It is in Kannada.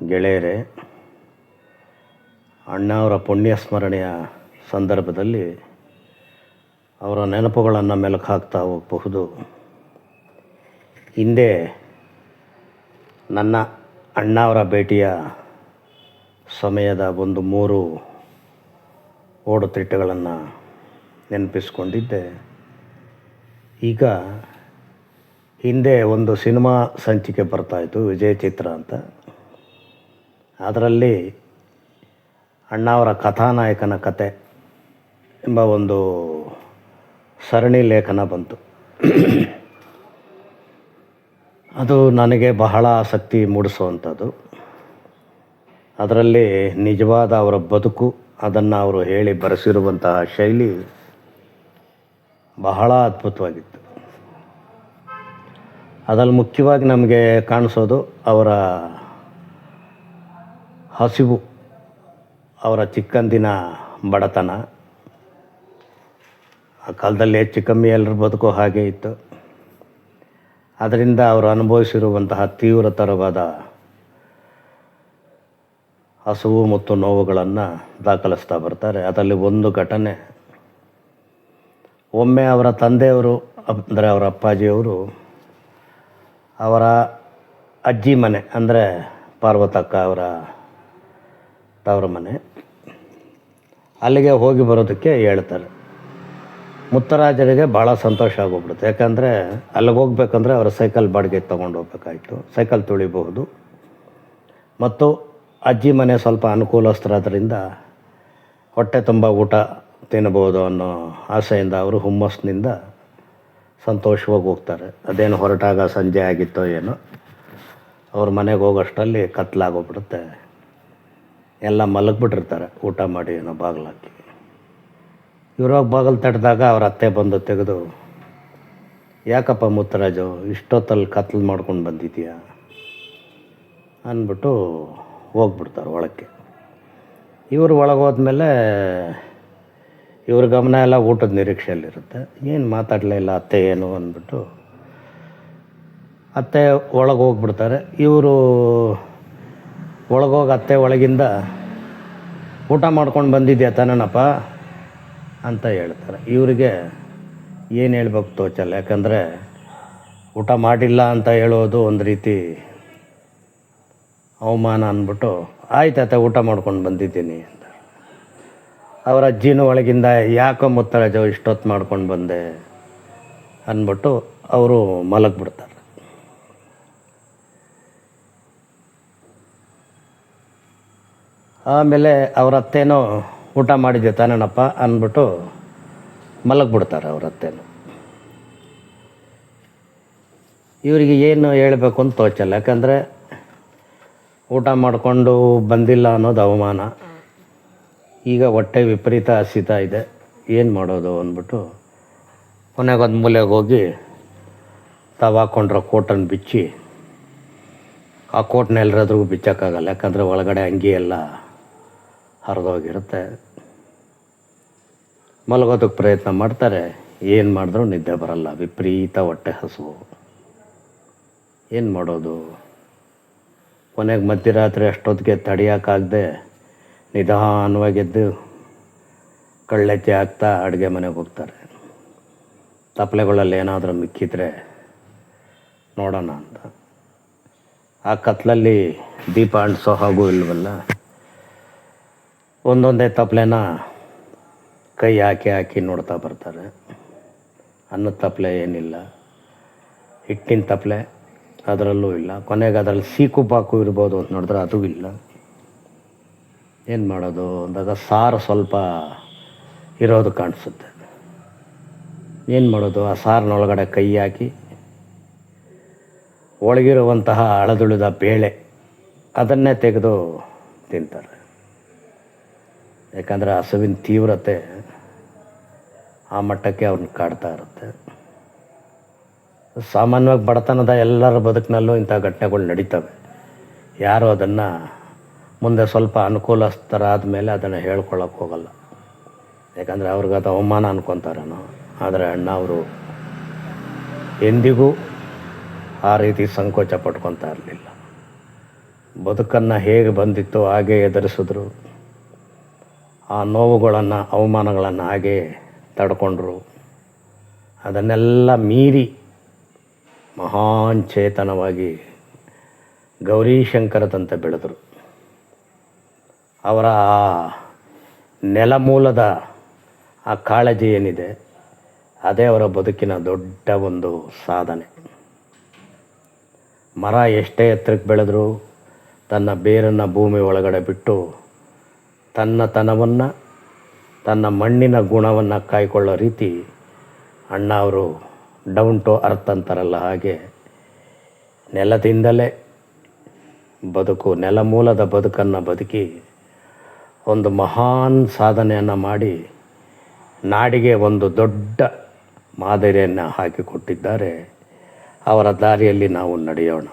ಗೆಳೆಯರೇ, ಅಣ್ಣಾವರ ಪುಣ್ಯ ಸ್ಮರಣೆಯ ಸಂದರ್ಭದಲ್ಲಿ ಅವರ ನೆನಪುಗಳನ್ನು ಮೆಲುಕು ಹಾಕ್ತಾ ಹೋಗಬಹುದು. ಹಿಂದೆ ನನ್ನ ಅಣ್ಣಾವರ ಭೇಟಿಯ ಸಮಯದ ಒಂದು 3 ಓಡುತಿಟ್ಟುಗಳನ್ನು ನೆನಪಿಸ್ಕೊಂಡಿದ್ದೆ. ಈಗ ಹಿಂದೆ ಒಂದು ಸಿನಿಮಾ ಸಂಚಿಕೆ ಬರ್ತಾಯಿತ್ತು, ವಿಜಯ ಚಿತ್ರ ಅಂತ. ಅದರಲ್ಲಿ ಅಣ್ಣಾವರ ಕಥಾನಾಯಕನ ಕತೆ ಎಂಬ ಒಂದು ಸರಣಿ ಲೇಖನ ಬಂತು. ಅದು ನನಗೆ ಬಹಳ ಆಸಕ್ತಿ ಮೂಡಿಸುವಂಥದ್ದು. ಅದರಲ್ಲಿ ನಿಜವಾದ ಅವರ ಬದುಕು, ಅದನ್ನು ಅವರು ಹೇಳಿ ಬರೆಸಿರುವಂತಹ ಶೈಲಿ ಬಹಳ ಅದ್ಭುತವಾಗಿತ್ತು. ಅದರಲ್ಲಿ ಮುಖ್ಯವಾಗಿ ನಮಗೆ ಕಾಣಿಸೋದು ಅವರ ಹಸಿವು, ಅವರ ಚಿಕ್ಕಂದಿನ ಬಡತನ. ಆ ಕಾಲದಲ್ಲಿ ಹೆಚ್ಚು ಕಮ್ಮಿ ಎಲ್ಲರ ಬದುಕು ಹಾಗೆ ಇತ್ತು. ಅದರಿಂದ ಅವರು ಅನುಭವಿಸಿರುವಂತಹ ತೀವ್ರತರವಾದ ಹಸಿವು ಮತ್ತು ನೋವುಗಳನ್ನು ದಾಖಲಿಸ್ತಾ ಬರ್ತಾರೆ. ಅದರಲ್ಲಿ ಒಂದು ಘಟನೆ, ಒಮ್ಮೆ ಅವರ ತಂದೆಯವರು ಅಂದರೆ ಅವರ ಅಪ್ಪಾಜಿಯವರು ಅವರ ಅಜ್ಜಿ ಮನೆ ಅಂದರೆ ಪಾರ್ವತಕ್ಕ ಅವರ ತವರ ಮನೆ, ಅಲ್ಲಿಗೆ ಹೋಗಿ ಬರೋದಕ್ಕೆ ಹೇಳ್ತಾರೆ. ಮುತ್ತರಾಜರಿಗೆ ಭಾಳ ಸಂತೋಷ ಆಗೋಗ್ಬಿಡುತ್ತೆ. ಯಾಕಂದರೆ ಅಲ್ಲಿಗೆ ಹೋಗ್ಬೇಕಂದ್ರೆ ಅವರ ಸೈಕಲ್ ಬಾಡಿಗೆ ತೊಗೊಂಡು ಹೋಗ್ಬೇಕಾಯ್ತು. ಸೈಕಲ್ ತುಳಿಬಹುದು ಮತ್ತು ಅಜ್ಜಿ ಮನೆ ಸ್ವಲ್ಪ ಅನುಕೂಲಸ್ಥರಾದ್ದರಿಂದ ಹೊಟ್ಟೆ ತುಂಬ ಊಟ ತಿನ್ನಬಹುದು ಅನ್ನೋ ಆಸೆಯಿಂದ ಅವರು ಹುಮ್ಮಸ್ಸಿನಿಂದ ಸಂತೋಷವಾಗಿ ಹೋಗ್ತಾರೆ. ಅದೇನು ಹೊರಟಾಗ ಸಂಜೆ ಆಗಿತ್ತೋ ಏನೋ, ಅವ್ರ ಮನೆಗೆ ಹೋಗೋಷ್ಟರಲ್ಲಿ ಕತ್ಲಾಗೋಗ್ಬಿಡುತ್ತೆ. ಎಲ್ಲ ಮಲಗಿಬಿಟ್ಟಿರ್ತಾರೆ ಊಟ ಮಾಡಿ ಏನೋ ಬಾಗಿಲಾಕಿ. ಇವ್ರಾಗ ಬಾಗಿಲು ತಟ್ಟಿದಾಗ ಅವ್ರ ಅತ್ತೆ ಬಂದು ತೆಗೆದು, ಯಾಕಪ್ಪ ಮುತ್ತರಾಜು ಇಷ್ಟೊತ್ತಲ್ಲಿ ಕತ್ಲು ಮಾಡ್ಕೊಂಡು ಬಂದಿದ್ದೀಯಾ ಅಂದ್ಬಿಟ್ಟು ಹೋಗ್ಬಿಡ್ತಾರೆ ಒಳಕ್ಕೆ. ಇವರು ಒಳಗೆ ಹೋದ್ಮೇಲೆ ಇವ್ರ ಗಮನ ಎಲ್ಲ ಊಟದ ನಿರೀಕ್ಷೆಯಲ್ಲಿರುತ್ತೆ. ಏನು ಮಾತಾಡಲೇ ಇಲ್ಲ ಅತ್ತೆ ಏನು ಅಂದ್ಬಿಟ್ಟು ಅತ್ತೆ ಒಳಗೆ ಹೋಗ್ಬಿಡ್ತಾರೆ. ಇವರು ಒಳಗೋಗಿ ಅತ್ತೆ ಒಳಗಿಂದ, ಊಟ ಮಾಡ್ಕೊಂಡು ಬಂದಿದ್ಯಾ ತಾನೇನಪ್ಪ ಅಂತ ಹೇಳ್ತಾರೆ. ಇವರಿಗೆ ಏನು ಹೇಳ್ಬೇಕು ತೋಚಲ್ಲ. ಯಾಕಂದರೆ ಊಟ ಮಾಡಿಲ್ಲ ಅಂತ ಹೇಳೋದು ಒಂದು ರೀತಿ ಅವಮಾನ ಅಂದ್ಬಿಟ್ಟು, ಆಯ್ತಾಯ್ತ ಊಟ ಮಾಡ್ಕೊಂಡು ಬಂದಿದ್ದೀನಿ ಅಂತ. ಅವರ ಅಜ್ಜಿನೂ ಒಳಗಿಂದ, ಯಾಕೋ ಮುತ್ತರಾಜು ಇಷ್ಟೊತ್ತು ಮಾಡ್ಕೊಂಡು ಬಂದೆ ಅಂದ್ಬಿಟ್ಟು ಅವರು ಮಲಗಿಬಿಡ್ತಾರೆ. ಆಮೇಲೆ ಅವ್ರ ಅತ್ತೇನೋ ಊಟ ಮಾಡಿದ್ದೆ ತಾನೇನಪ್ಪ ಅಂದ್ಬಿಟ್ಟು ಮಲಗಿಬಿಡ್ತಾರೆ ಅವ್ರ ಅತ್ತೇನು. ಇವರಿಗೆ ಏನು ಹೇಳಬೇಕು ಅಂತ ತೋಚಲ್ಲ. ಯಾಕಂದರೆ ಊಟ ಮಾಡಿಕೊಂಡು ಬಂದಿಲ್ಲ ಅನ್ನೋದು ಅವಮಾನ. ಈಗ ಹೊಟ್ಟೆ ವಿಪರೀತ ಹಸಿತಾ ಇದೆ, ಏನು ಮಾಡೋದು ಅಂದ್ಬಿಟ್ಟು ಕೊನೆಗೊಂದು ಮೂಲೆಗೆ ಹೋಗಿ ತಾವು ಹಾಕ್ಕೊಂಡಿರೋ ಕೋಟನ್ನು ಬಿಚ್ಚಿ, ಆ ಕೋಟ್ನ ಎಲ್ಲರಾದ್ರೂ ಬಿಚ್ಚೋಕ್ಕಾಗಲ್ಲ. ಯಾಕಂದರೆ ಒಳಗಡೆ ಅಂಗಿ ಎಲ್ಲ ಹರಿದೋಗಿರುತ್ತೆ. ಮಲಗೋದಕ್ಕೆ ಪ್ರಯತ್ನ ಮಾಡ್ತಾರೆ. ಏನು ಮಾಡಿದ್ರೂ ನಿದ್ದೆ ಬರಲ್ಲ, ವಿಪರೀತ ಹೊಟ್ಟೆ ಹಸಿವು. ಏನು ಮಾಡೋದು? ಕೊನೆಗೆ ಮಧ್ಯರಾತ್ರಿ ಅಷ್ಟೊತ್ತಿಗೆ ತಡೆಯೋಕ್ಕಾಗದೆ ನಿಧಾನವಾಗಿದ್ದು ಕಳ್ಳೆಚ್ಚೆ ಹಾಕ್ತಾ ಅಡುಗೆ ಮನೆಗೆ ಹೋಗ್ತಾರೆ. ತಪ್ಪಲೆಗಳಲ್ಲಿ ಏನಾದರೂ ಮಿಕ್ಕಿದ್ರೆ ನೋಡೋಣ ಅಂತ. ಆ ಕತ್ಲಲ್ಲಿ ದೀಪ ಅಂಟಿಸೋ ಹಾಗೂ ಇಲ್ವಲ್ಲ, ಒಂದೊಂದೇ ತಪ್ಪಲೆನ ಕೈ ಹಾಕಿ ನೋಡ್ತಾ ಬರ್ತಾರೆ. ಅನ್ನದ ತಪ್ಪಲೆ ಏನಿಲ್ಲ, ಹಿಟ್ಟಿನ ತಪ್ಪಲೆ ಅದರಲ್ಲೂ ಇಲ್ಲ. ಕೊನೆಗೆ ಅದರಲ್ಲಿ ಸೀಕು ಪಾಕು ಇರ್ಬೋದು ಅಂತ ನೋಡಿದ್ರೆ ಅದೂ ಇಲ್ಲ. ಏನು ಮಾಡೋದು ಅಂದಾಗ ಸಾರು ಸ್ವಲ್ಪ ಇರೋದು ಕಾಣಿಸುತ್ತೆ. ಏನು ಮಾಡೋದು? ಆ ಸಾರಿನೊಳಗಡೆ ಕೈ ಹಾಕಿ ಒಳಗಿರುವಂತಹ ಹಳದುಳಿದ ಬೇಳೆ ಅದನ್ನೇ ತೆಗೆದು ತಿಂತಾರೆ. ಯಾಕಂದರೆ ಹಸುವಿನ ತೀವ್ರತೆ ಆ ಮಟ್ಟಕ್ಕೆ ಅವ್ರನ್ನ ಕಾಡ್ತಾ ಇರುತ್ತೆ. ಸಾಮಾನ್ಯವಾಗಿ ಬಡತನದ ಎಲ್ಲರ ಬದುಕಿನಲ್ಲೂ ಇಂಥ ಘಟನೆಗಳು ನಡೀತವೆ. ಯಾರು ಅದನ್ನು ಮುಂದೆ ಸ್ವಲ್ಪ ಅನುಕೂಲಸ್ಥರಾದ ಮೇಲೆ ಅದನ್ನು ಹೇಳ್ಕೊಳ್ಳೋಕೆ ಹೋಗಲ್ಲ. ಯಾಕಂದರೆ ಅವ್ರಿಗೆ ಅದು ಅವಮಾನ ಅನ್ಕೊತಾರೇನೋ. ಆದರೆ ಅಣ್ಣಾವರು ಎಂದಿಗೂ ಆ ರೀತಿ ಸಂಕೋಚ ಪಟ್ಕೊತಾ ಇರಲಿಲ್ಲ. ಬದುಕನ್ನು ಹೇಗೆ ಬಂದಿತ್ತು ಹಾಗೆ ಎದುರಿಸಿದ್ರು. ಆ ನೋವುಗಳನ್ನು ಅವಮಾನಗಳನ್ನು ಹಾಗೆ ತಡ್ಕೊಂಡ್ರು. ಅದನ್ನೆಲ್ಲ ಮೀರಿ ಮಹಾನ್ ಚೇತನವಾಗಿ ಗೌರೀಶಂಕರದಂತೆ ಬೆಳೆದರು. ಅವರ ಆ ನೆಲಮೂಲದ ಆ ಕಾಳಜಿ ಏನಿದೆ ಅದೇ ಅವರ ಬದುಕಿನ ದೊಡ್ಡ ಒಂದು ಸಾಧನೆ. ಮರ ಎಷ್ಟೇ ಎತ್ತರಕ್ಕೆ ಬೆಳೆದರೂ ತನ್ನ ಬೇರನ್ನು ಭೂಮಿ ಒಳಗಡೆ ಬಿಟ್ಟು ತನ್ನತನವನ್ನು, ತನ್ನ ಮಣ್ಣಿನ ಗುಣವನ್ನು ಕಾಯ್ಕೊಳ್ಳೋ ರೀತಿ ಅಣ್ಣ ಅವರು ಡೌನ್ ಟು ಅರ್ತ್ ಅಂತಾರಲ್ಲ, ಹಾಗೆ ನೆಲದಿಂದಲೇ ಬದುಕು, ನೆಲಮೂಲದ ಬದುಕನ್ನು ಬದುಕಿ ಒಂದು ಮಹಾನ್ ಸಾಧನೆಯನ್ನು ಮಾಡಿ ನಾಡಿಗೆ ಒಂದು ದೊಡ್ಡ ಮಾದರಿಯನ್ನು ಹಾಕಿಕೊಟ್ಟಿದ್ದಾರೆ. ಅವರ ದಾರಿಯಲ್ಲಿ ನಾವು ನಡೆಯೋಣ.